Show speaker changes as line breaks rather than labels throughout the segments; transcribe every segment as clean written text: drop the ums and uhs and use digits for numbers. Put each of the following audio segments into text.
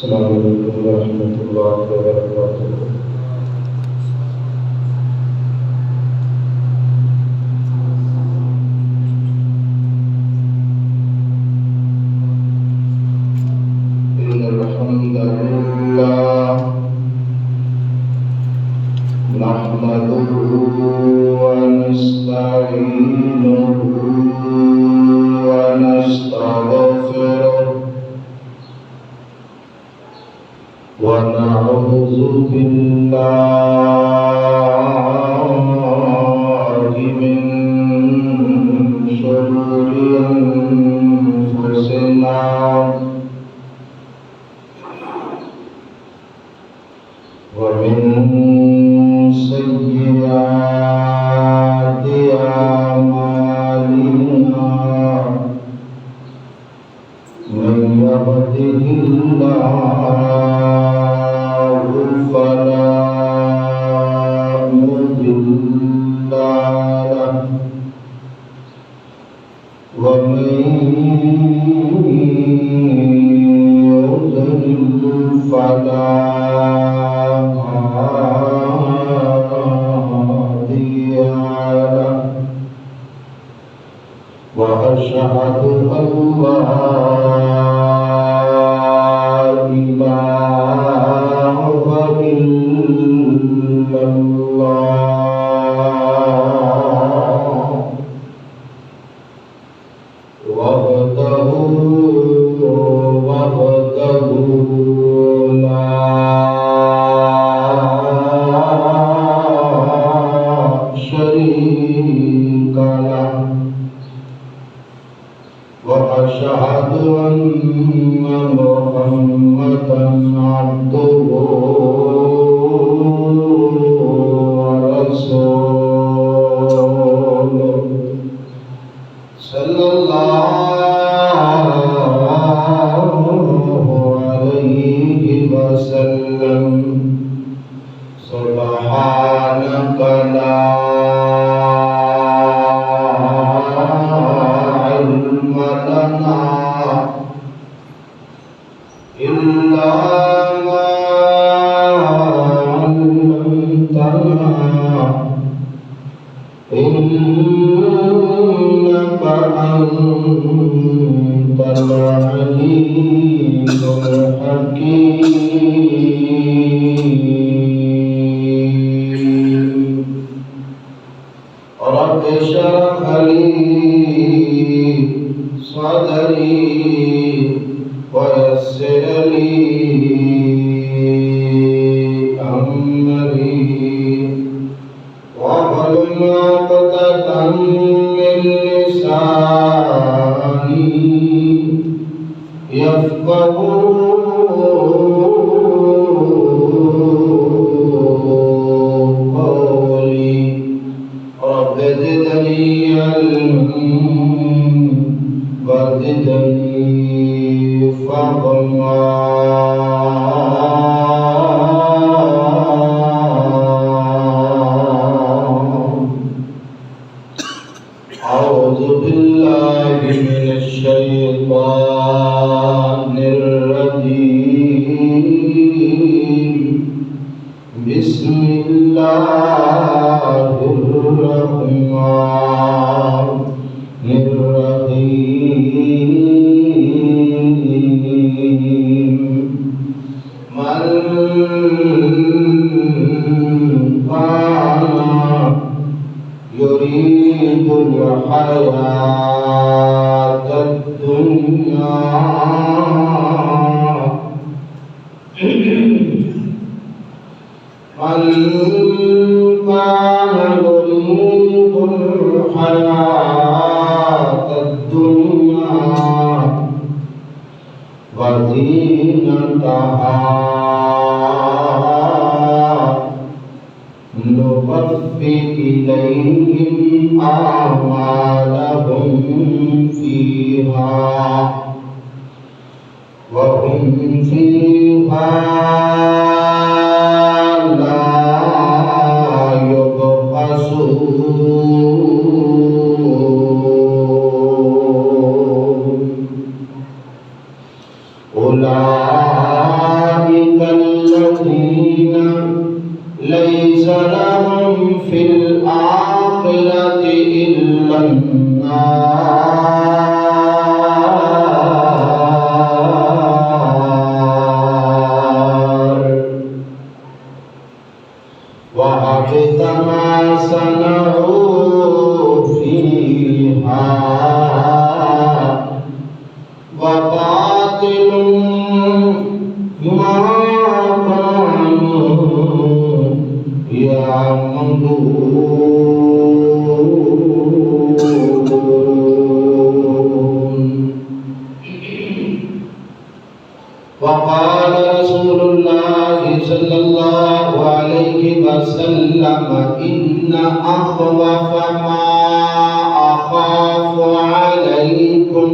السلام عليكم ورحمة الله وبركاته. إن الحمد لله نحمده ونستعينه ونستغفره ونعوذ بالله من شرور أنفسنا ومن سيئات أعمالنا من يهده الله فلا مضل له ومن يضلل فلا هادي له وأشهد أن لا إله إلا الله وحده لا شريك له وأشهد أن محمدا عبده ورسوله صلى الله عليه وسلم سبحانك لا علم لنا إلا ما علمتنا إنك أنت العليم الحكيم رب اشرح لي صدري ويسر لي أمري واحلل عقدة من لساني يفقهوا قولي رب زدني علما وزدني فهما أعوذ بالله من الشيطان الرجيم بسم الله الرحمن الرحيم من كان يريد الحياة الدنيا من كان يريد الحياة الدنيا وزينتها نوفي إليهم أعمالهم فيها وهم فيها لا يبخسون أولئك ليس لهم في الآخرة إلا النار وحبط ما صنعوا فيها وباطل ما كانوا يعملون. وقال رسول الله صلى الله عليه وسلم إن أخوف ما أخاف عليكم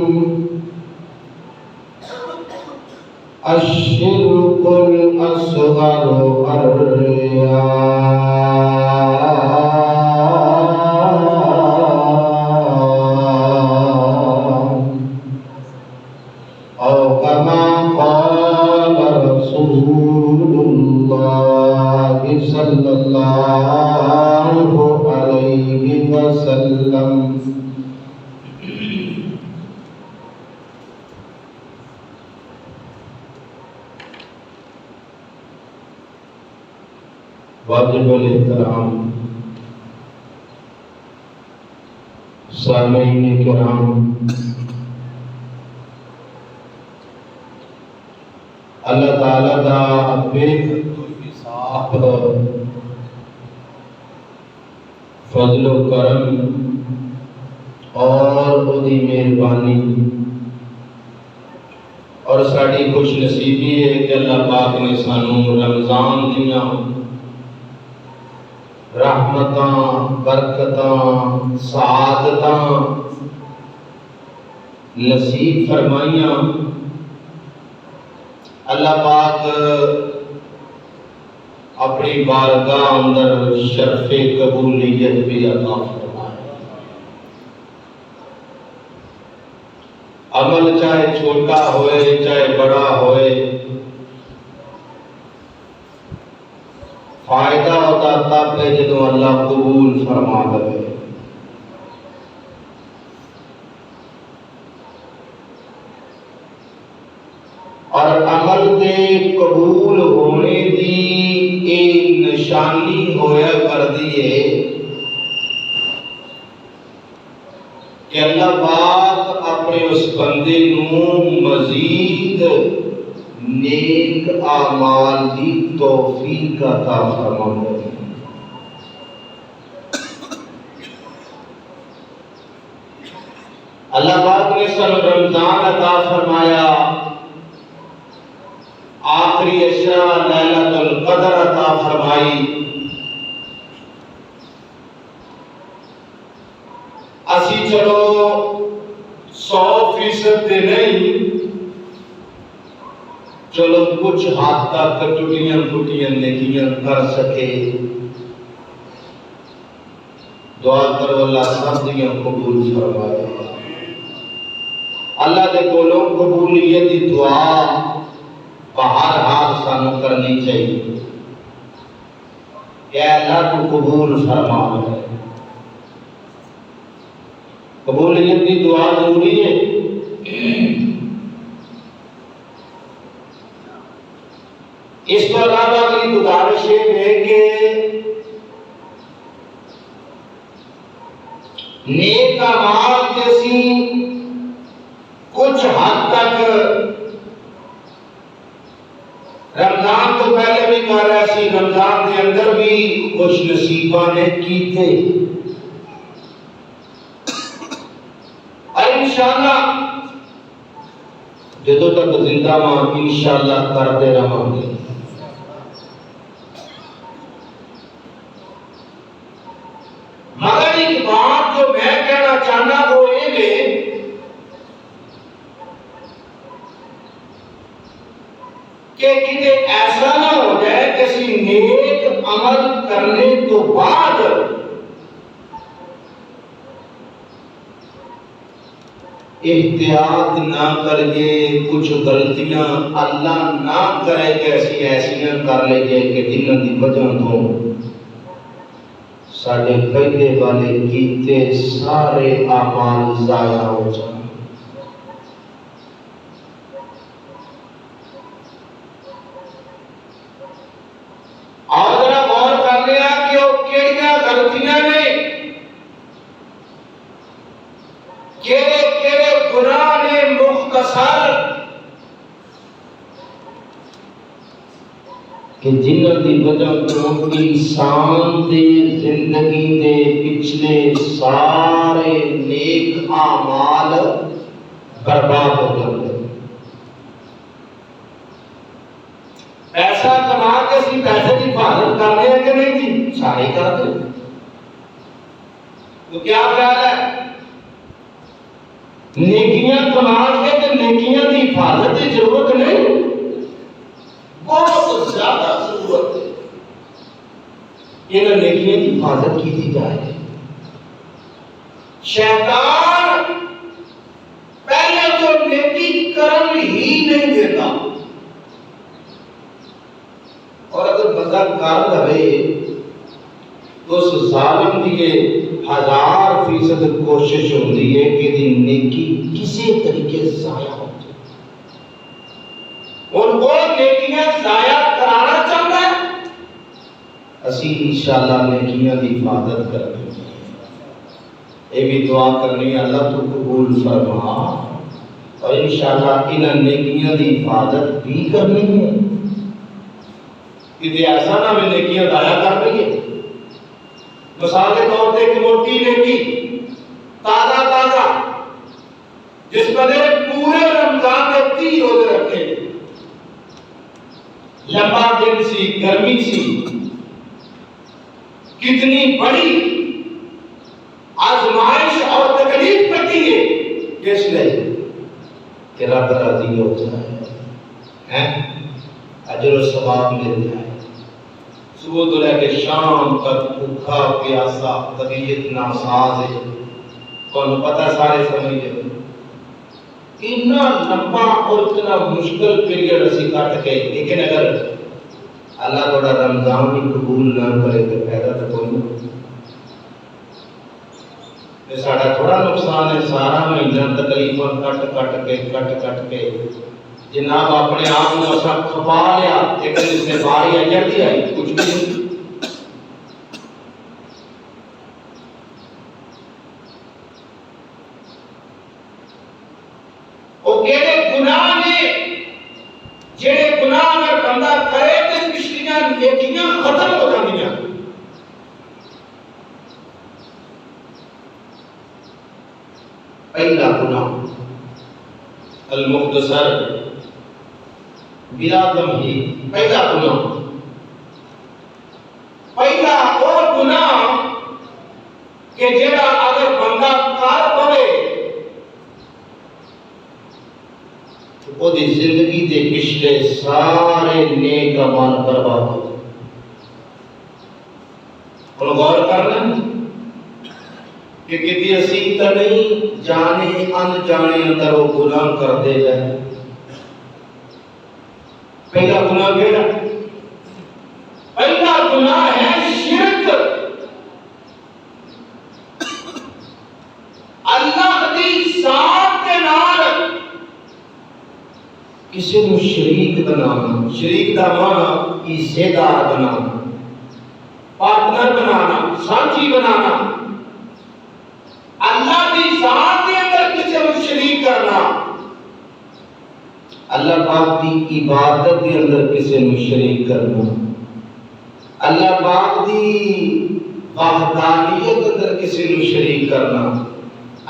الشرك الأصغر الرياء أو كما قال رسول الله صلى الله عليه وسلم. واجب الاحترام سامعین کرام، اللہ تعالیٰ دا بے حساب فضل و کرم اور وہی مہربانی اور ساری خوش نصیبی ہے کہ اللہ پاک نے سانو رمضان دیاں رحمتاں برکتاں سعادتاں نصیب فرمائیاں. اللہ پاک اپنی بارگاہ اندر شرف قبولیت بھی عطا فرمائے. عمل چاہے چھوٹا ہوئے چاہے بڑا ہوئے، فائدہ ہوتا تب ہے جب اللہ قبول فرما لے. اور عمل دے قبول ہونے دی ایک نشانی ہویا کر دیئے کہ اللہ پاک اپنے اس بندے نو مزید نیک اعمال دی توفیق عطا فرمائے. اللہ پاک نے سن رمضان عطا فرمایا، آخری عشرہ لیلۃ القدر عطا فرمائی. اسی چلو 100% دے نہیں، چلو کچھ حد تک ٹوٹیاں ٹوٹیاں نیکیاں کر سکے. دعا کرو اللہ سب دیاں قبول فرمائے. اللہ دے کولوں قبولیت دی دعا بہر حال سانو کرنی چاہیے کہ اللہ کو قبول فرما ہے. قبولیت دی دعا ضروری ہے. اس کو علاوہ اگلی گزارش ہے کہ نیک اعمال جیسی کچھ حد تک رمضان تو پہلے بھی کر رہا سی، رمضان کے اندر بھی خوش نصیبہ نے کیتے. اور انشاءاللہ جدوں تک زندہ ماں انشاءاللہ کرتے رہاں گے. مگر ایک بات جو میں کہنا چاہنا وہ یہ ہے کہ کتے ایسا نہ ہو جائے کسی نیک عمل کرنے تو بعد احتیاط نہ کریے، کچھ غلطیاں اللہ نہ کرے کہ ایسی ایسیاں کر لے کہ جنہاں دی وجہ تو ساڈے پہلے والے کیتے سارے اعمال ضائع ہو جائیں۔ اور ذرا غور کر لیا کہ وہ کیڑیاں غلطیاں نے، کیڑے کیڑے گناہ نے مختصر کہ جنہاں دی وجہ تو انسان دے زندگی دے پچھلے سارے نیک اعمال برباد ہو جاتے۔ پیسہ کما کے اسی پیسے کی حفاظت کر رہے ہیں کہ نہیں جی؟ سارے کرتے ہیں۔ تو کیا خیال ہے؟ نیکیاں کما کے کہ نیکیاں کی حفاظت کی ضرورت نہیں، بہت زیادہ ضرورت ہے۔ یہ نیکیاں کی حفاظت کی تھی جائے۔ شیطان پہلے تو نیکی کرن ہی نہیں دیتا، اور اگر بندہ کر لے تو اس ظالم کی 1000% کوشش ہوتی ہے کہ دی نیکی کسی طریقے ضائع ہو جائے۔ ان کو نیکیاں ضائع کرانا چاہتا ہے، اسی انشاءاللہ نیکیاں کی حفاظت کریں۔ یہ بھی دعا کرنی ہے اللہ تو قبول فرما، اور انشاءاللہ ان نیکیاں کی حفاظت بھی کرنی ہے کہ ایسا نہ میں نیکیاں ضائع کر رہی ہے۔ مثال کے طور پہ ایک موٹی نیکی تازہ تازہ جس بندے پورے رمضان میں 30 روزے رکھے، لمبا دن سی، گرمی سی، کتنی بڑی آزمائش اور تکلیف پڑتی ہے، جس نے کہ رب راضی ہو جائے، اجر و ثواب مل جائے، صبح تو لے کے شام تک بھوکا پیاسا، طبیعت ناساز ہے، کون پتہ سارے سمجھے اتنا لمبا اور اتنا مشکل پیریڈ اسی کٹ کے، لیکن اگر اللہ تھوڑا رمضان بھی قبول نہ کرے تو فائدہ تو کوئی نہیں۔ ساڑھا تھوڑا نقصان ہے، سارا مہینہ تکلیفاں کٹ کے جناب اپنے آپ کو اسا کھپا لیا، ایک دن اس نے باری اجڑتی آئی، کچھ بھی نہیں۔ وہ کہڑے گناہ نے جڑے گناہ اگر بندہ کرے تو پچھلیاں نیکیاں ختم ہو جاندیاں۔ پہلا گناہ المختصر بلا تمہید، پہلا وہ گناہ کہ جڑا اگر بندہ کر پڑے تو وہ دی زندگی دے پچھلے سارے نیک اعمال برباد ہو جائے۔ اور غور کرنا کہ کسی اسی تا نہیں جانے انجانے اندر وہ گناہ کر دے جائے۔ پہلا گناہ کیڑا؟ پہلا گناہ ہے شرک، اللہ دی ذات کے نال کسی کو شریک بنانا، شریک دا معنی حصے دار بنانا، پارٹنر بنانا، ساتھی بنانا، اللہ دی ذات کے اندر کسی کو شریک کرنا، اللہ پاک دی عبادت کے اندر کسی کو شریک کرنا، اللہ پاک دی وحدانیت کے اندر کسی کو شریک کرنا،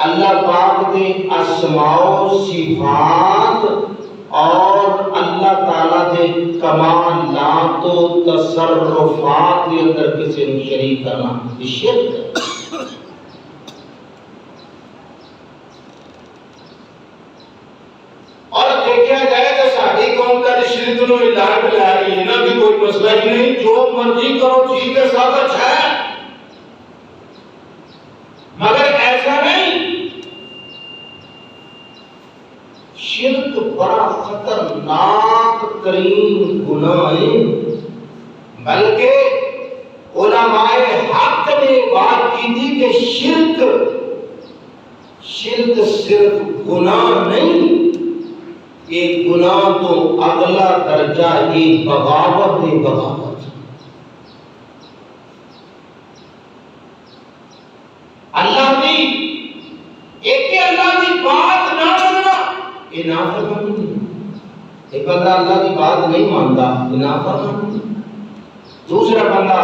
اللہ پاک دے اسماء و صفات اور اللہ تعالیٰ دے کمالات و تصرفات کے اندر کسی کو شریک کرنا، یہ شرک ہے۔ اور دیکھا جائے تو ساری قوم کا شرک نو علاج لا رہی ہے نا کہ کوئی مسئلہ ہی نہیں، جو مرضی کرو ٹھیک ہے، سب اچھا ہے، مگر ایسا نہیں۔ شرک بڑا خطرناک ترین گناہ ہے، بلکہ علماء حق نے تھی کہ شرک صرف گناہ نہیں، ایک گناہ تو اگلا درجہ ایک بغاوت ہے، بغاوت۔ اللہ کی ایک اللہ کی بات نہ ماننا یہ نافرمانی ہے۔ ایک بندہ اللہ کی بات نہیں مانتا یہ نافرمانی ہے۔ دوسرا بندہ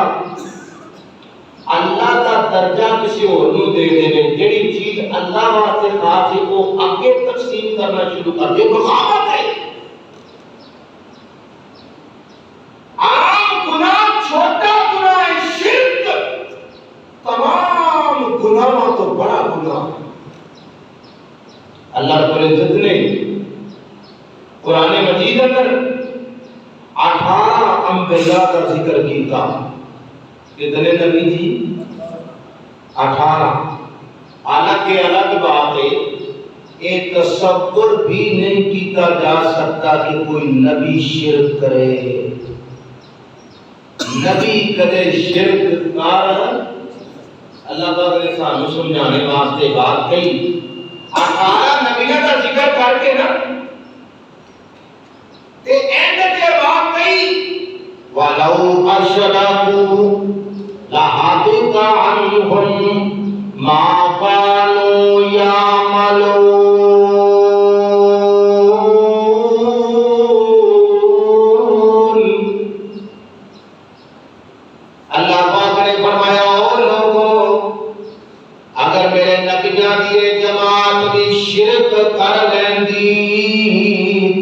اللہ کا درجہ کسی اور کو دے دے، جڑی چیز اللہ واسطے خاص ہے وہ اگے تقسیم کرنا شروع کر دے، بغاوت ہے۔ عام گناہ چھوٹا گناہ ہے، شرک تمام گناہوں تو بڑا گناہ ہے۔ اللہ رب العزت نے قرآن مجید اندر 18 انبیاء کا ذکر کیا۔ کتنے نبی جی؟ 18۔ حالانکہ الگ بات ہے، ایک تصور بھی نہیں کیتا جا سکتا کہ کوئی نبی شرک کرے۔ نبی کدے شرک کر، اللہ پاک نے سانو سمجھانے واسطے بات کہی۔ 18 نبیوں کا ذکر کر کے نا تے اینڈ تے بات کہی، وَلَوْ أَشْرَكُوا لَحَبِطَ عَنْهُمْ مَا كَانُوا يَعْمَلُونَ۔ اللہ پاک نے فرمایا او لوگوں، اگر میرے نبیوں دی جماعت بھی شرک کر لیندی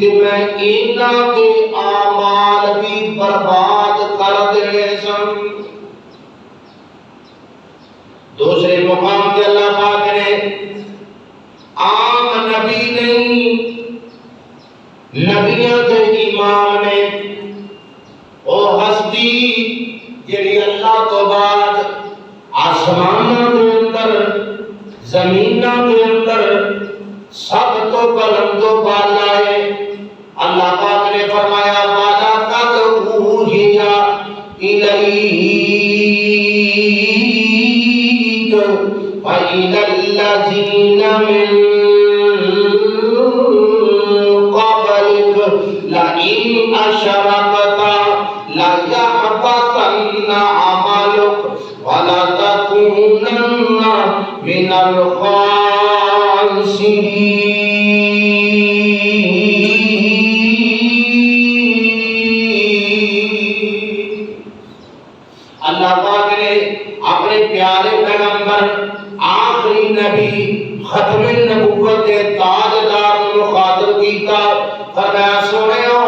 تے میں انہاں دے اعمال بھی برباد کر دینے سن۔ دوسرے مقام پہ اللہ پاک نے عام نبی نہیں، نبیوں کے امام نے، او ہستی جڑی اللہ تو بعد آسمانوں کے اندر زمینوں کے اندر سب تو بلند و بالا ہے۔ اللہ پاک نے فرمایا وَلَقَدْ أُوحِيَ إِلَيْكَ وَإِلَى الَّذِينَ مِن قَبْلِكَ لَئِنْ أَشْرَكْتَ لَيَحْبَطَنَّ عَمَلُكَ وَلَتَكُونَنَّ مِنَ الْخَاسِرِينَ۔ اللہ پاک نے اپنے پیارے پیغمبر آخری نبی ختم نبوت کے تاجدار کو مخاطب کیتا، فرمایا سنو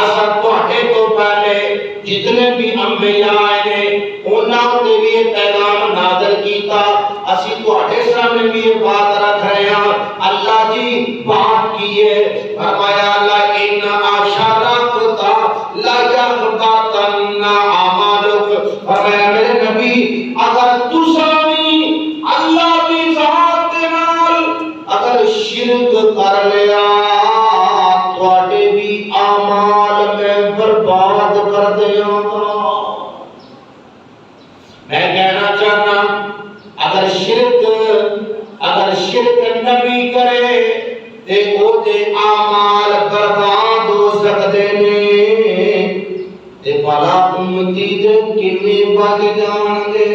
اساں تواڈے تو پہلے جتنے بھی انبیاء آئے نے انہاں دے لیے پیغام نازل کیتا، اسی تواڈے سامنے بھی یہ بات رکھ رہے ہیں۔ اللہ جی بات کیے، فرمایا لَئِنْ أَشْرَكْتَ لَيَحْبَطَنَّ عَمَلُكَ۔ فرمایا میرے نبی اگر تساں اللہ کی ذات دے نال اگر شرک کر لیا تواڈے بھی اعمال میں برباد کر دیاں گا۔ میں کہنا چاہتا اگر شرک نبی کرے تے او دے اعمال برباد ہو سکدے نے، تے بھلا امتی دے کنے بچ جان گے؟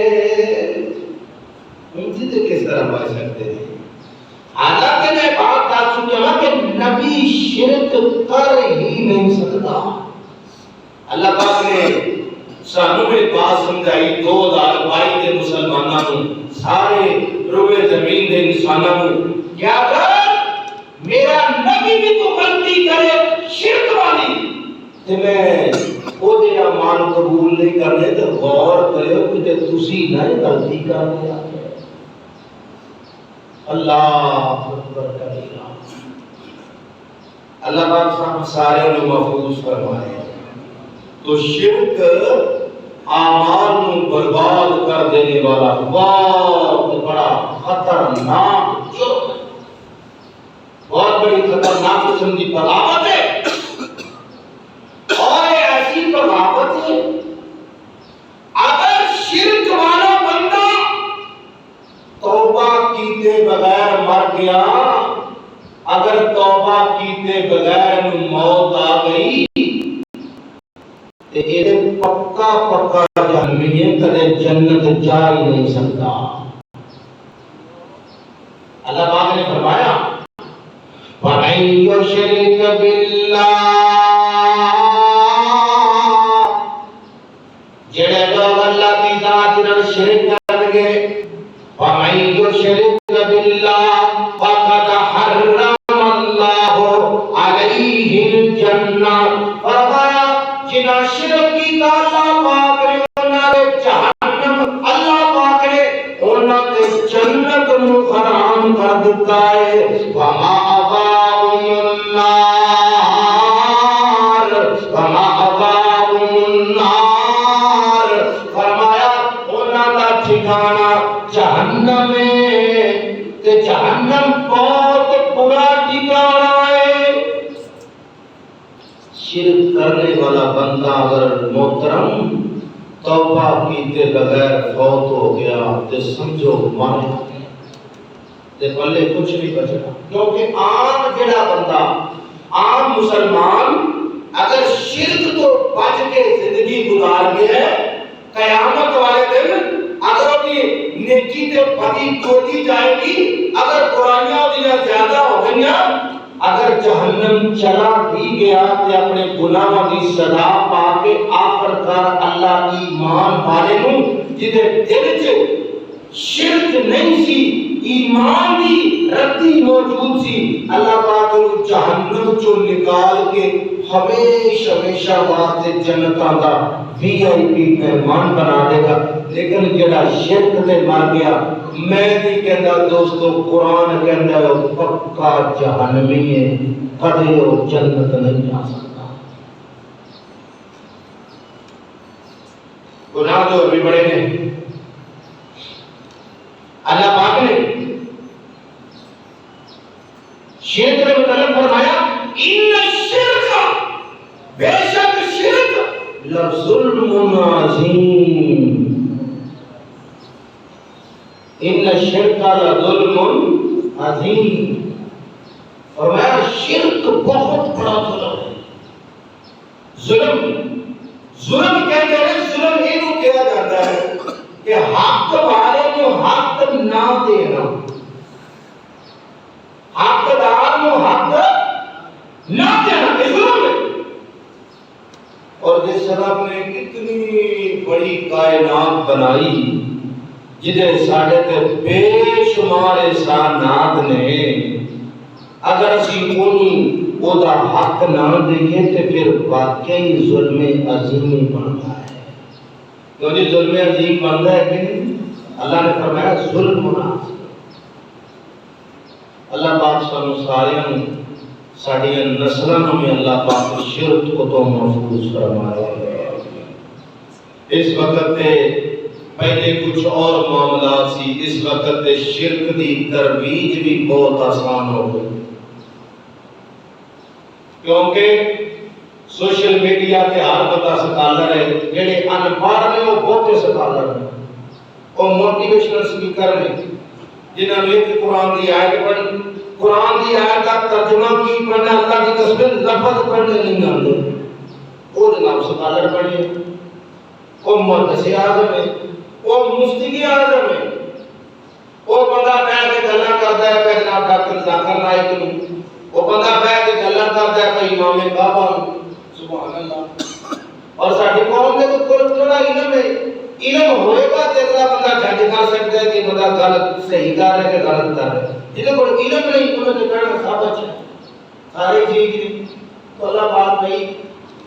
امتی دے کس طرح بچ سکتے ہیں؟ حالانکہ میں بات کر چکا ہوں کہ نبی شرک کر ہی نہیں سکتا۔ اللہ پاک نے سانو ایک بات سمجھائی 2022 کے مسلمانوں کو، سارے روئے زمین کے انسانوں کو، کیا اگر میرا نبی بھی تو غلطی کرے شرک والی تے میں او دے اعمال قبول نہیں کرنے تے غور کرو کہ تسی نہ غلطی کر لیا۔ اللہ اکبر کبیرہ۔ اللہ پاک ہم سارے کو محفوظ فرمائے۔ تو شرک اعمال کو برباد کر دینے والا بہت بڑا خطرناک جرم ہے، بہت بڑی خطرناک قسم کی بغاوت ہے، اور ایسی بغاوت ہے اگر شرک والا بندہ گیا اگر توبہ کیتے بغیر موت آ گئی تے اے پکا پکا جہنمی ہے، کدے جنت جا ہی نہیں سکتا۔ اللہ پاک نے فرمایا وَمَن يُشْرِكْ بِاللَّهِ، جڑے لوگ اللہ کی ذات نال شرک کر گے، وَمَن يُشْرِكْ بِاللَّهِ فَقَدْ حَرَّمَ اللَّهُ عَلَيْهِ الْجَنَّةَ، فرمایا جنہاں شرک کیتا اللہ پاک نے انہاں دے جہنم، اللہ پاک نے انہاں دے جنت نو حرام کر دتا ہے۔ وَمَأْوَاهُمُ النَّارُ وَمَأْوَاهُمُ النَّارُ، فرمایا انہاں دا ٹھکانہ جہنم ہے، تے جہنم بہت برا ٹھکانہ ہے۔ شرک کرنے والا بندہ اگر محترم توبہ کیتے بغیر فوت ہو گیا تے سمجھو مارے تے پلے کچھ نہیں بچنا، کیونکہ عام جڑا بندہ عام مسلمان اگر شرک تو بچ کے زندگی گزار گیا ہے، قیامت والے دن اگر اپنی نیکی تے بدی توڑی جائے گی، اگر برائیاں دیاں زیادہ ہو گئیاں، اگر جہنم چلا بھی گیا تے اپنے گناہوں کی سزا پا کے آخر کار اللہ ایمان والے نوں جدے دل وچ شرک نہیں سی، ایمان دی رتی موجود سی، اللہ پاک نوں جہنم چوں نکال کے ہمیشہ ہمیشہ واسطے جنتاں دا VIP مہمان بنا دے گا۔ لیکن جڑا شرک تے مر گیا، میں نہیں کہندا دوستو، قرآن کہندا ہے وہ پکا جہنمی ہے، کدے وہ جنت نہیں جا سکتا۔ گناہ جو بھی بڑے ہیں، اللہ پاک نے شرک کے متعلق فرمایا ان الشرک، بے شک شرک لظلم عظیم، ان الشرک لظلم عظیم، فرمایا شرک بہت بڑا ظلم ہے۔ ظلم کہتے ہیں، ظلم یہ کہا جاتا ہے کہ حق والے کو حق نہ دینا، حقدار کو حق نہ دینا، یہ ظلم ہے۔ اور جس رب نے کتنی بڑی کائنات بنائی، جدے ساڑھے تے بے شمار احسانات نے، اگر اسی انہی او دا حق نہ دئیے تے پھر واقعی ظلم عظیم بنتا ہے۔ کیونکہ ظلم عظیم بنتا ہے کہ اللہ نے فرمایا ظلم مناسب۔ اللہ پاک سانو ساریاں ساڑی نسلوں میں اللہ پاک شرک کو تو محفوظ فرمائے۔ اس وقت تے پہلے کچھ اور معاملات سی، اس وقت تے شرک دی ترویج بھی بہت آسان ہو گئی، کیونکہ سوشل میڈیا تے ہر بندہ سکالر ہے، جڑے ان پڑھ نے وہ بہت سکالر ہیں، وہ موٹیویشنل سپیکر نے، جنہوں نے قرآن دی آیت پڑھی، قرآن دی آیت کا ترجمہ کی پڑھنا، اللہ کی قسم لفظ پڑھنے نہیں آتے، وہ جناب سکالر پڑھے، وہ محدث اعظم ہے، وہ مفتی اعظم ہے، وہ بندہ بیٹھ کے گلاں کرتا ہے کہ جناب ڈاکٹر ذاکر نائک نوں، وہ بندہ بیٹھ کے گلاں کرتا ہے کہ امام کعبہ، سبحان اللہ۔ اور ساڈی قوم دے کول تھوڑا علم ہے، علم ہوئے گا تے اگلا بندہ جج کر سکتا ہے کہ بندہ غلط صحیح کر رہا ہے کہ غلط کر رہا ہے۔ جہاں کول علم نہیں انہوں نے کہنا سب اچھا ہے، سارے ٹھیک نہیں۔ تو اللہ پاک بھائی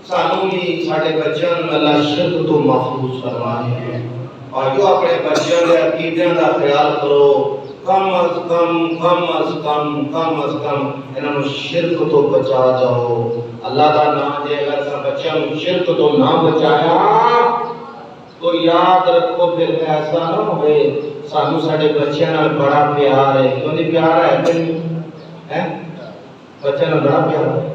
سانوں بھی ساڈے بچیاں نوں اللہ شرک تو محفوظ فرمائے، اور جو اپنے بچیاں دے عقیدے دا خیال کرو، کم از کم انہاں نوں شرک تو بچا جاؤ۔ اللہ دا نام دے اگر سا بچیاں نوں شرک تو نہ بچایا تو یاد رکھو پھر ایسا نہ ہوئے سانوں ساڈے بچیاں نال بڑا پیار ہے، کیوں نہیں پیار ہے کہ نہیں ہے؟ بچیاں نال بڑا پیار ہے،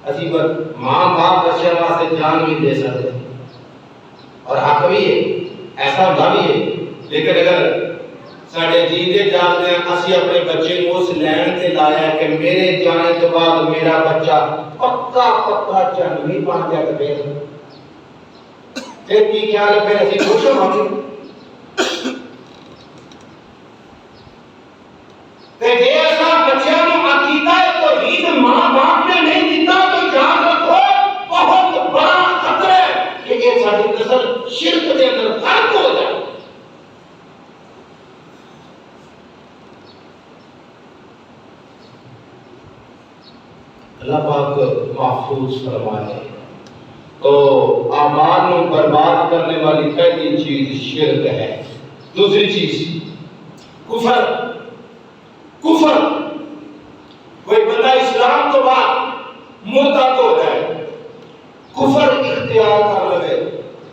اسی پر ماں باپ بچیاں واسطے جان بھی دے سکتے ہیں اور حق بھی ہے، ایسا ہوتا بھی ہے۔ لیکن اگر ساڈے جیندے جاگدے اسی اپنے بچے کو اس لین تے لایا کہ میرے جانے تو بعد میرا بچہ پکا پکا جنمی بن جائے پھر کی خیال ہے؟ پھر اسی خوش ہوں گے جی ایسا بچیاں نو عقیدہ توحید ماں باپ نے نہیں دیتا تو یاد رکھو بہت بڑا خطرہ ہے کہ یہ ساری نسل شرک کے اندر غرق ہو جائے۔ اللہ پاک محفوظ فرمائے۔ تو اعمال کو برباد کرنے والی پہلی چیز شرک ہے۔ دوسری چیز کفر۔ کفر، کوئی بندہ اسلام تو بعد مرتد ہو جائے، کفر اختیار کر لے،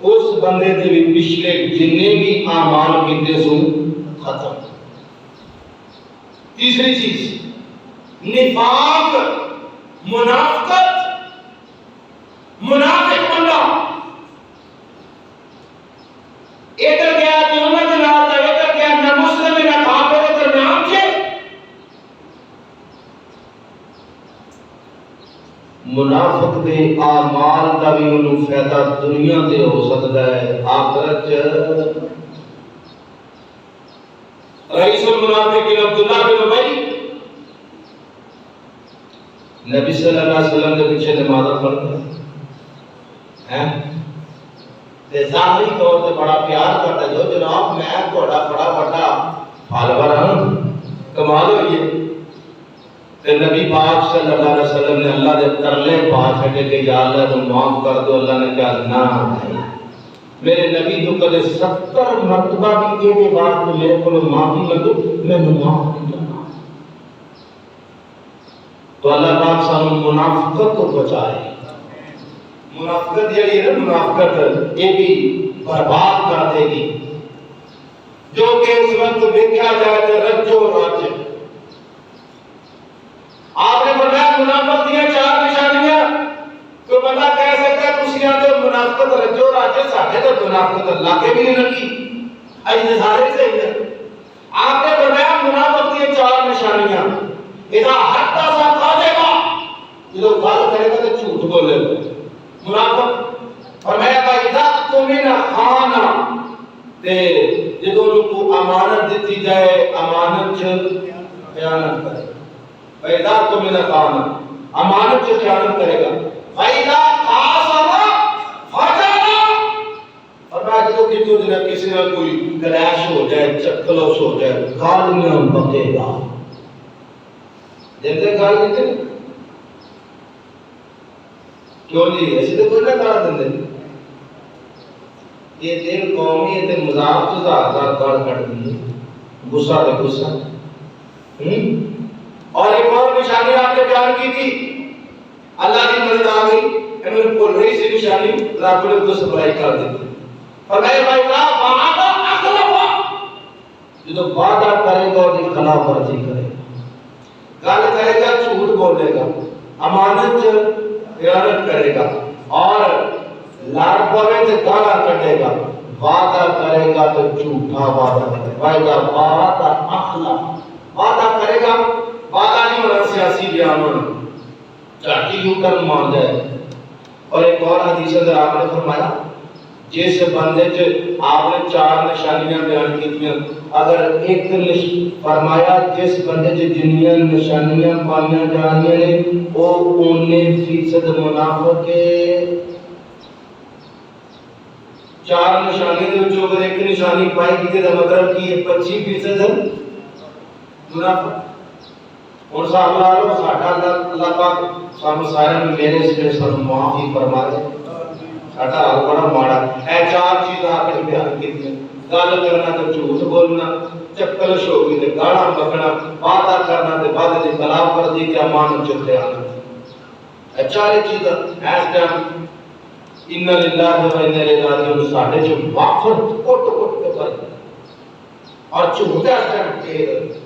اس بندے دے بھی پچھلے جتنے بھی اعمال کیتے سو ختم۔ تیسری چیز نفاق، منافقت۔ منافق بندہ ادھر گیا تو انہوں نے نال ادھر گیا نہ مسلم نہ کافر درمیان سے۔ منافق دے اعمال دا بھی انہوں فائدہ دنیا تے ہو سکتا ہے، آخرت رئیس المنافقین عبداللہ بن ابی نبی صلی اللہ علیہ وسلم کے پیچھے نماز پڑھتا ہے، ظاہری طور سے بڑا پیار کرتا ہے، جو جناب میں تھوڑا بڑا بڑا فالوور ہوں، کمال ہوئی ہے۔ کہ نبی پاک صلی اللہ علیہ وسلم نے اللہ دے ترلے پاس ہے کہ یا اللہ تم معاف کر دو، اللہ نے کہا نہ بھائی، میرے نبی تو کدے 70 مرتبہ بھی یہ بات تو میرے کو معافی منگو میں معاف نہیں کرنا۔ تو اللہ پاک سانو منافقت کو بچائے۔ منافقت یہ ہے، منافقت یہ بھی برباد کر دے گی، جو کہ اس وقت دیکھا جائے تو رجو راج۔ آپ نے فرمایا منافقت کی 4 نشانیاں، تو بندہ کہہ سکتا ہے کسی آدھے منافقت رجو راج ساڈے تو منافقت اللہ کے بھی نہیں لگی، ایسے سارے صحیح ہے۔ آپ نے فرمایا منافقت کی 4 نشانیاں، اذا حدث کاذبا، جو بات کرے گا تو جھوٹ بولے گا منافق۔ فرمایا اذا اؤتمن خان، تے جدوں کو امانت دیتی جائے امانت خیانت کرے، اذا اؤتمن خان امانت سے خیانت کرے گا، اذا خاصم فجر، فرمایا جدوں کسی نہ کوئی کلیش ہو جائے چکلوش ہو جائے گالیاں بکے گا۔ دیتے گال دیتے کیوں جی ایسے تو کوئی نہ گال دیں یہ دل قومی ہے تے مذاق تو زیادہ گال کٹ دی غصہ دے غصہ۔ اور ایک اور نشانی آپ نے بیان کی تھی، اللہ کی مدد آ گئی، انہوں نے بول رہی سی نشانی رب نے تو سپلائی کر دی۔ فرمایا بھائی صاحب وعدہ اخلفا، جو وعدہ کرے گا اس کی خلاف ورزی کرے گا، گل کرے گا جھوٹ بولے گا، امانت خیانت کرے گا، اور لڑ پڑے تو گالا کٹے گا، وعدہ کرے گا تو جھوٹا وعدہ کرے گا، وعدہ اخلف، وعدہ کرے گا، وعدہ نہیں ہونا سیاسی بیان ہونا، چاٹی یوں کر مان جائے۔ اور ایک اور حدیث اندر آپ نے فرمایا جس بندے جو آپ نے 4 نشانیاں بیان کی تھیں، اگر ایک فرمایا جس بندے جو جنیاں نشانیاں پائیاں جا رہی ہیں وہ 19% منافق ہے۔ 4 نشانیاں دے وچوں اگر ایک نشانی پائی گئی تو مطلب کہ 25% منافق۔ اور صاحب اللہ ساڈا اللہ پاک سانو سارے میرے سے سانو معافی فرما دے، ساڈا حال بڑا ماڑا ہے۔ 4 چیزاں آپ نے بیان کی تھیں، گل کرنا تو جھوٹ بولنا، چکلش ہو گئی تو گاڑاں بکنا، وعدہ کرنا تو وعدے کی خلاف ورزی تے امانت چ خیانت۔ 4 چیزاں اس ٹائم ان للہ و انا الیہ راجعون ساڈے چ وافر کٹ کٹ کے پڑ اور جھوٹ اس ٹائم ٹھیک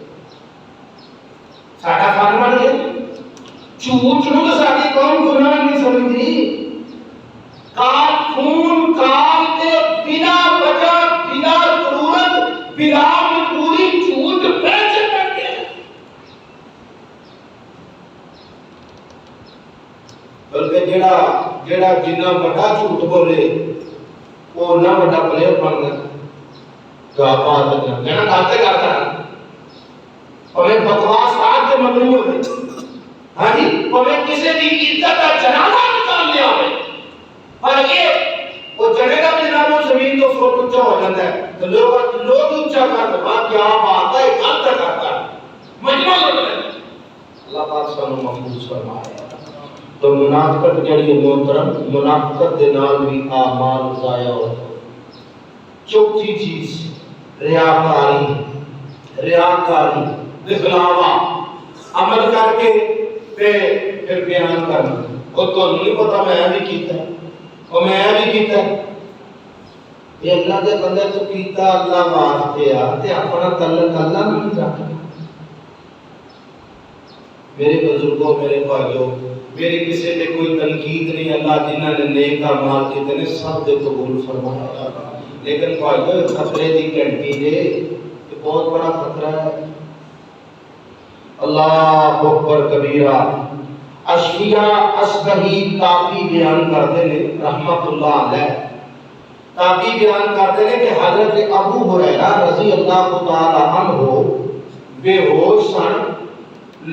ساڈا فن بن گیا۔ جھوٹ نو تو ساری قوم گناہ نہیں سمجھتی، کال خون کال کے بنا وجہ بنا ضرورت بلا مجبوری جڑا جنہ بڑا جھوٹ بولے وہ نہ بڑا پلیئر بن گیا تو آپ آتے ہیں کہنا گاتے کرتا ہے اور ایک بکواس آج کے مبنی ہو گئی ہاں جی اور ایک کسی بھی عزت کا جنازہ نکال لیا ہے اور یہ وہ جگہ کا جناب وہ زمین تو فوٹ اونچا ہو جاتا ہے تو لوگ اونچا کرتے ہیں کیا بات ہے غلط کرتا ہے مجمع لوگ ہے اللہ پاک سانو محفوظ فرمائے تو منافقت جڑی محترم منافقت دے نال بھی اعمال ضائع ہوتے چوتھی چیز ریاکاری دکھلاوا عمل کر کے پھر بیان کرنا وہ تو نہیں پتا میں بھی کیتا ہے اور میں بھی کیتا ہے یہ اللہ دے بندے تو کیتا اللہ واسطے آ تے اپنا تعلق اللہ نہیں رکھنا میرے بزرگوں میرے بھائیوں میری کسی نے کوئی تنقید نہیں اللہ جنہاں نے نیک اعمال کیتے نے سب دے قبول فرمایا لیکن بھائیوں خطرے دی گھنٹی دے یہ بہت بڑا خطرہ ہے اللہ اکبر کبیرہ اشفیہ اصبحی تابی بیان کرتے ہیں رحمت اللہ علیہ تابی بیان کرتے ہیں کہ حضرت ابو ہریرہ رضی اللہ تعالی عنہ بے ہوش سن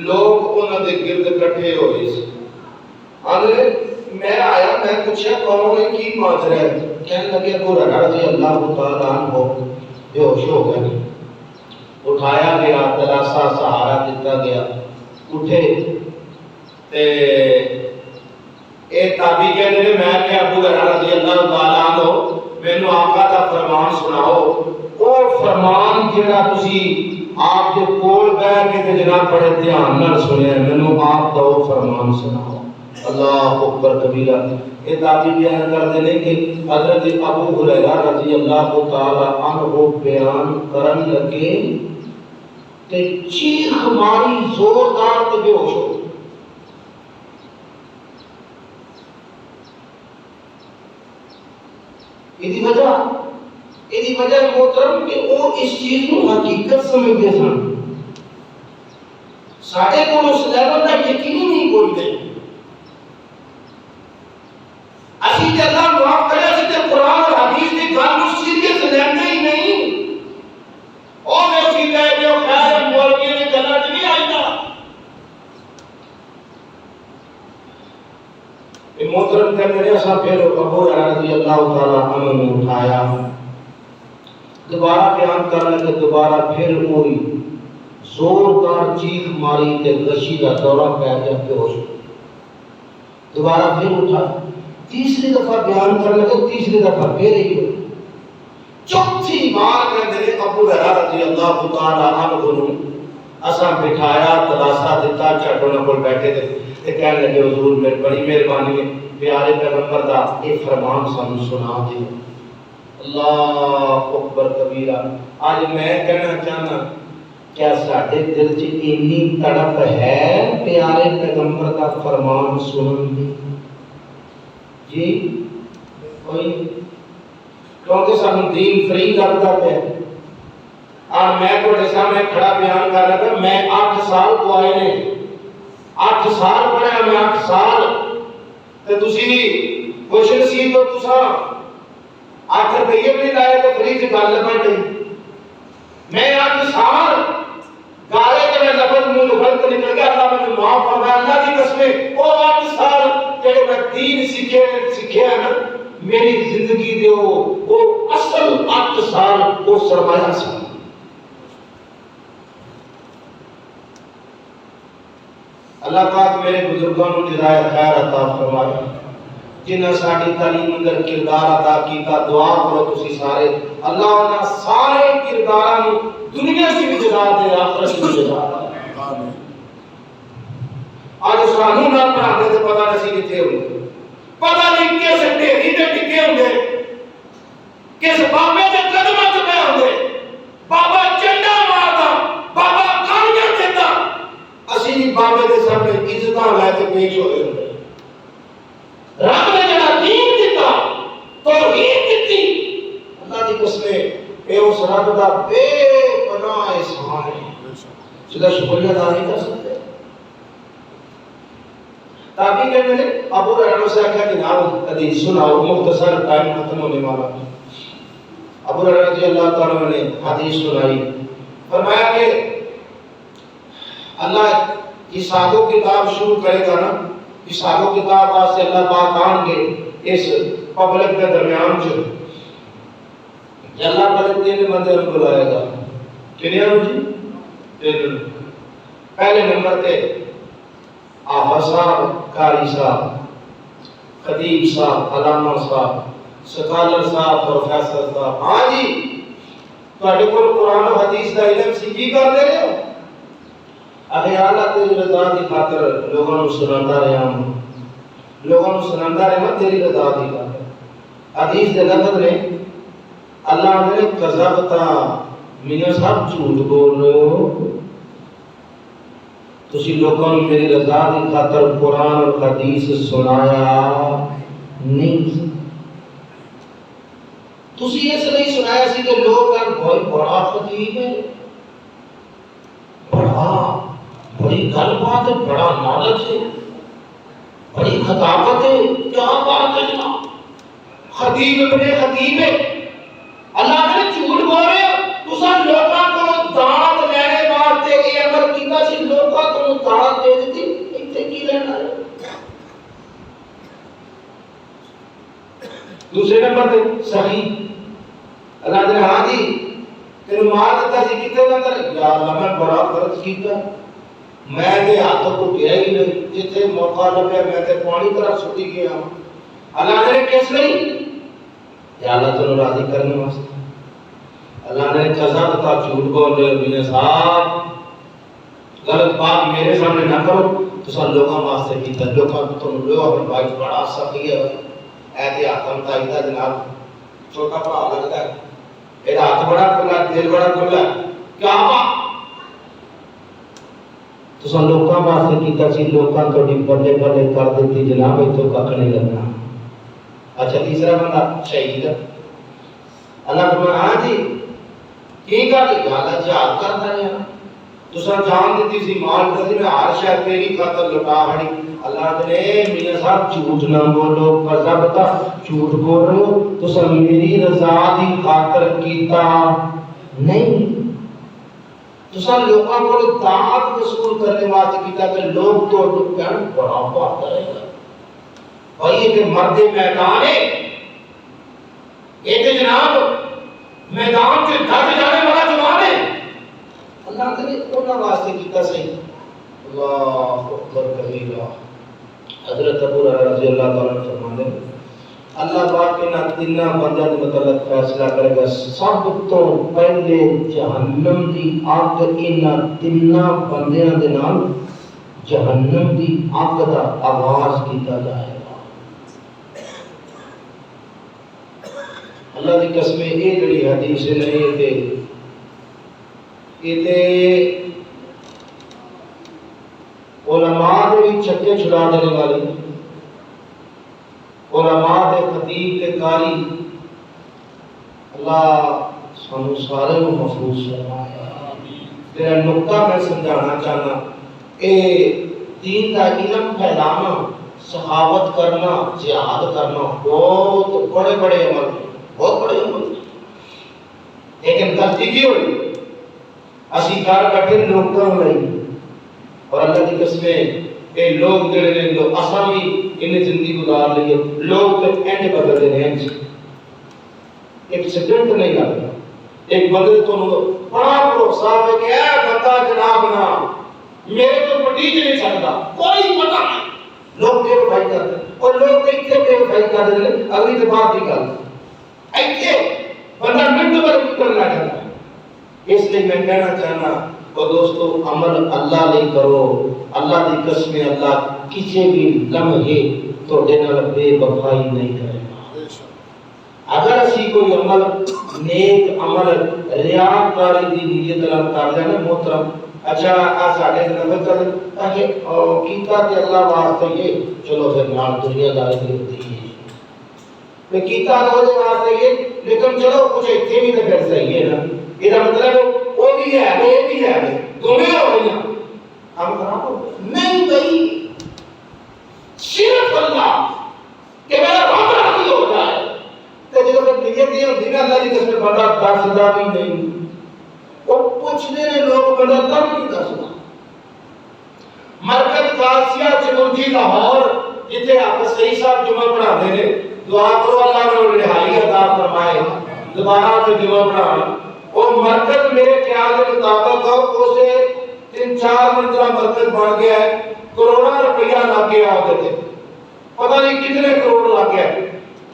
لوگ انہوں نے گرد کٹھے ہوئے سے میں آیا میں پوچھا کون ہے کی ماجرا ہے کہنے لگے ابو ہریرہ رضی اللہ تعالی عنہ بے ہوش ہو گئے اٹھایا گیا دلاسا سہارا دیتا گیا اٹھے تے اے تابعی کہتے ہیں میں کہ ابو ہریرہ رضی اللہ تعالی عنہ مینوں آقا دا فرمان سناؤ او فرمان جڑا تسی آپ دے کول بیٹھ کے جناب بڑے دھیان نال سنیا مینوں آپ دا فرمان سناؤ اللہ اکبر کبیرہ یہ تابعی بیان کرتے ہیں کہ حضرت ابو ہریرہ رضی اللہ تعالی عنہ بیان کرن لگے تے چیخ ماری زوردار تے بے ہوش ہو ایدی وجہ محترم کہ وہ اس چیز کو حقیقت سمجھتے سن ساڑھے کو اس لیول تک یقین نہیں بولتے اسی تے اللہ معاف کرے اسی تے قرآن اور حدیث کی گل اس چیز کے سلیمتے ہی نہیں اور میں اسی تے جو خیر مولوی نے غلط نہیں آئی نا محترم کر میرے صاحب پھر ابو ہریرہ رضی اللہ تعالی عنہ نے اٹھایا دوبارہ بیان کرنے کے دوبارہ پھر ہوئی زوردار چیخ ماری تے غشی کا دورہ پہ گیا بے ہوش دوبارہ پھر اٹھا تیسری دفعہ بیان کرنے کے تیسری دفعہ پھر ہی ہوئی چوتھی بار کہتے ہیں ابو ہریرہ رضی اللہ تعالی عنہ نے اساں بٹھایا تلاشا دیتا چٹوں پر بیٹھے تھے تے کہنے لگے حضور میں بڑی مہربانی ہے پیارے پیغمبر دا یہ فرمان سانو سنا دے اللہ اکبر کبیرہ آج میں کہنا چاہنا کیا ساڈے دل چ اتنی تڑپ ہے پیارے پیغمبر کا فرمان سنن دی جی کوئی کیونکہ سانو دین فری لگتا پہ اور میں تھوڑے سامنے کھڑا بیان کر رہا تھا میں 8 سال کو آئے نے 8 سال پڑھا میں 8 سال تے تسی کوشش سی تو تساں 8 روپیے بھی لائے تو فری سے گل بن گئی میں 8 سال گالے کے میں لفظ منہ غلط نکل گیا اللہ مجھے معاف فرمائے اللہ کی قسم وہ 8 سال جڑے میں دین سیکھے نا میری زندگی دے وہ اصل 8 سال وہ سرمایہ سی اللہ پاک میرے بزرگوں کو جزائے خیر عطا فرمائے جنہاں ساڈی تعلیم اندر کردار ادا کیتا دعا کرو تسی سارے اللہ انہاں سارے کرداراں نو دنیا سے بھی جزا دے آخرت سے بھی جزا دے آمین آج سانو نہ پڑھاتے تے پتہ نہیں کتھے ہوندے پتہ نہیں کس ڈھیری تے ٹکے ہوندے کس بابے دے قدماں تے پے ہوندے بابا چنڈا ماردا بابا کانیاں دیندا اسی بھی بابے دے سامنے عزتاں لے کے پیش ہوئے ہوندے رب نے جڑا دین دیتا توحید دیتی اللہ دی قسم اے اس رب دا بے پناہ احسان ہے جدا شکریہ ادا نہیں کر سکتے تابعی کہنے لگے ابو ہریرہ سے کہا کہ جناب حدیث سناؤ، مختصر ٹائم ختم ہونے والا۔ ابو ہریرہ رضی اللہ تعالیٰ عنہ نے حدیث سنائی، فرمایا کہ اللہ حساب و کتاب شروع کرے گا نا، حساب و کتاب واسطے اللہ پاک آن کے اس پبلک کے درمیان جو اللہ پہلے 3 بندے کو بلائے گا۔ کنیا جی 3۔ پہلے نمبر پہ حافظ صاحب، قاری صاحب، خطیب صاحب، علامہ صاحب، سکالر صاحب، پروفیسر صاحب۔ ہاں جی تواڈے کول قرآن و حدیث دا علم سی کی کر دے رہے ہو؟ اگر اللہ تیری رضا دی خاطر لوگوں کو سناتا رہا ہوں، لوگوں کو سناتا رہا تیری رضا دی خاطر۔ حدیث دے لفظ نے اللہ نے کذبتا، میاں صاحب جھوٹ بول رہے ہو، تسی لوگوں نے میری رضا دی خاطر قرآن اور حدیث سنایا نہیں۔ تسی اس لیے سنایا سی کہ لوگ کہن بھائی بڑا خطیب ہے، بڑی گل بات ہے، بڑا نالج ہے، بڑی خطابت ہے، کیا بات ہے جناب، خطیب ابن خطیب ہے۔ اللہ نے جھوٹ بول رہے ہو، تساں لوکاں کو دانت لینے واسطے یہ عمل کیتا سی، لوکاں کو دانت دے دتی، ایتھے کی لینا ہے؟ دوسرے نمبر پہ صحیح، اللہ نے ہاں جی تینوں مار دیتا سی کتے کے اندر، یا اللہ میں بڑا فرض کیتا، میں تے ہاتھ کو گیا ہی نہیں، جتھے موقع لگیا میں تے پانی طرح سٹی گیا۔ اللہ نے کس لیے؟ یا اللہ تینوں راضی کرنے واسطے۔ اللہ نے قضا بتا جھوٹ بول رہے ہو میاں صاحب، غلط بات میرے سامنے نہ کرو، تو لوگوں واسطے کیتا، لوگوں کو تم لو اپنے بھائی بڑا سخی ہے، ایسے ہاتھ متائیتا جناب چھوٹا بڑا لگتا ہے، یہ ہاتھ بڑا کھلا دل بڑا کھلا، کیا بات تو لوگوں واسطے کیتا سی، لوگوں تھوڑی بلے بلے کر دیتی جناب، اتوں کھ نہیں لگنا۔ اچھا تیسرا بندہ شہید ہے، اللہ فرمایا ہاں جی کی گل اللہ جہاد کرتا ہے، تساں جان دیتی سی، مال دیتی، میں ہر شہر تیری خاطر لٹا ہڑی۔ اللہ نے میاں صاحب جھوٹ نہ بولو، قضا بتا جھوٹ بول رہے ہو، تساں میری رضا دی خاطر کیتا نہیں، تساں لوگوں کو دعوت وصول کرنے واسطے کیتا کہ لوگ تو کہن بڑا بات کرے گا، اور یہ کہ مرد میدان ہے، یہ کہ جناب میدان سے دھج جانے والا جوان ہے۔ اللہ نے انہاں واسطے کیتا صحیح۔ اللہ اکبر کبیرہ۔ حضرت ابو ہریرہ رضی اللہ تعالیٰ عنہ فرماتے ہیں اللہ پاک انہاں تیناں بندیاں دے متعلق فیصلہ کرے گا، سب تو پہلے جہنم دی اگ انہاں تیناں بندیاں دے نال جہنم دی اگ دا آغاز کیتا جائے گا۔ اللہ دی قسم یہ جڑی حدیث ہے یہ علماء دے بھی چھکے چھڑا دینے والی، علماء دے خطیب دے قاری، اللہ سانو سارے کو محفوظ فرمائے۔ تیرا نقطہ میں سمجھانا چاہنا، اے دین کا علم پھیلانا، سخاوت کرنا، جہاد کرنا بہت بڑے بڑے عمل ہیں، بہت بڑے عمل ہیں، لیکن غلطی کی ہوئی اسی کار بیٹھے نقطہ نہیں، اور اللہ کی قسمیں اے لوگ جڑے نے لوگ اساں بھی انہیں زندگی گزار لیے، لوگ تو اینڈ بدل دے رہے ہیں، ایک سیکنڈ نہیں لگتا، ایک بندے تو بڑا بھروسہ ہے کہ اے بندہ جناب نا میرے تو پٹیج نہیں سکتا، کوئی پتہ نہیں، لوگ بے وفائی کرتے ہیں، اور لوگ اتنے بے وفائی کرتے ہیں، اگلی دفعہ بھی کرتے ایتھے بندہ منٹ پر کرنا چاہتا ہے۔ اس لیے میں کہنا چاہنا اور دوستو عمل اللہ لے کرو، اللہ دی قسم اللہ کسی بھی لمحے تو دینا بے وفائی نہیں کرے گا۔ اگر اسی کوئی عمل نیک عمل ریاکاری دی نیت نال کر لینا محترم، اچھا آ ساڈے نظر کر تاکہ کیتا کہ اللہ واسطے یہ چلو پھر نال دنیا داری دی ہوتی ہے، میں کیتا اللہ واسطے یہ لیکن چلو کچھ اتنے بھی تو پھر صحیح ہے نا، یہ مطلب وہ بھی ہے وہ بھی ہے دونوں ہو گئی ہم خراب ہو نہیں بھائی، بندہ دسدا بھی نہیں، وہ پوچھتے ہیں لوگ بندہ تب نہیں دسدا۔ مرکز قادسیہ چکردی لاہور جتنے آپ صحیح صاحب جمعہ پڑھاتے ہیں، دعا کرو اللہ نے انہیں رہائی عطا فرمائے دوبارہ سے جمعہ پڑھانا۔ وہ مرکز میرے خیال کے مطابق اسے 3-4 منزلہ مرکز بن گیا ہے، کروڑوں روپیہ لگ گیا ہوتے تھے، پتہ نہیں کتنے کروڑ لگ گیا،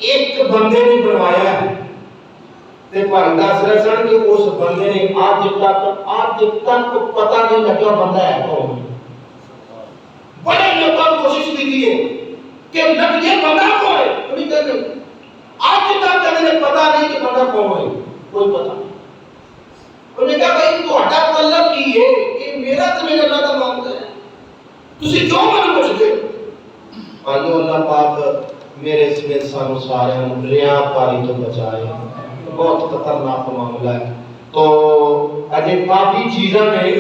ایک بندے نے بنوایا ہے۔ تے بھائی دس رہے سن کہ اس بندے نے آج تک پتہ نہیں لگا بندہ ہے کون۔ بڑے لوگوں نے کوشش کی ہے کہ لگ یہ بندہ کون ہے، انہیں کہتے آج تک انہیں پتہ نہیں کہ بندہ کون ہے، کوئی پتہ نہیں۔ انہوں نے کہا بھائی تو ہٹا طلب کی ہے کہ میرا تو میرے اللہ کا معاملہ ہے، تسی جو من پوچھتے آجو اللہ پاک میرے سمیت سانو سارے ریا پاری تو بچائے، بہت خطرناک معاملہ ہے۔ تو اجے کافی چیزاں نے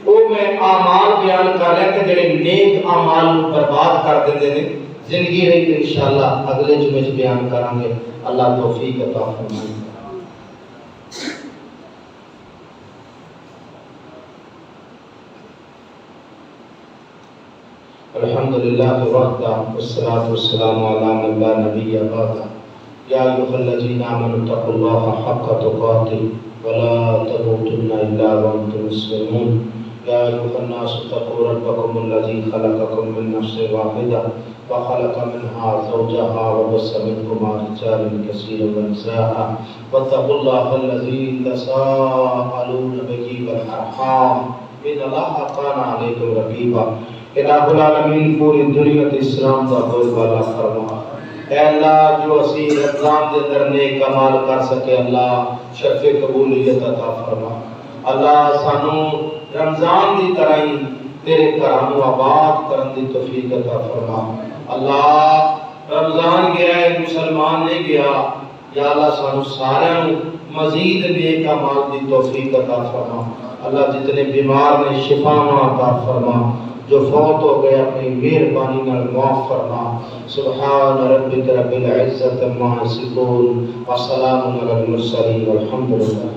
وہ میں اعمال بیان کر رہا کہ جڑے نیک اعمال برباد کر دیندے نے، زندگی رہی تو انشاءاللہ اگلے جمعے بیان کریں گے، اللہ توفیق عطا فرمائے۔ الحمدللہ وحدہ والصلاة والسلام علی من لا نبی بعدہ، یا ایھا الذین آمنوا اتقوا اللہ حق تقاتہ ولا تموتن الا وانتم مسلمون، یا ایھا الناس اتقوا ربکم الذی خلقکم من نفس واحدہ وخلق منها زوجها وبث منهما رجالا كثيرا ونساء واتقوا الله الذي تساءلون به والارحام ان الله كان عليكم رقيبا۔ الہ العالمین پوری دنیا تے اسلام دا بول بالا فرما، اے اللہ جو اسی رمضان دے اندر نیک کمال کر سکے اللہ شرف قبولیت عطا فرما۔ اللہ سانو رمضان دی طرح ہی تیرے گھراں نو آباد کرن دی توفیق عطا فرما۔ اللہ رمضان گیا ہے مسلمان نہیں گیا، یا اللہ سانو سارے مزید نیک کمال دی توفیق عطا فرما۔ اللہ جتنے بیمار نے شفا عطا فرما، جو فوت ہو گئے اپنی مہربانی نال معاف فرما۔ سبحان ربک رب العزت عما یصفون وسلام علی المرسلین والحمد للہ۔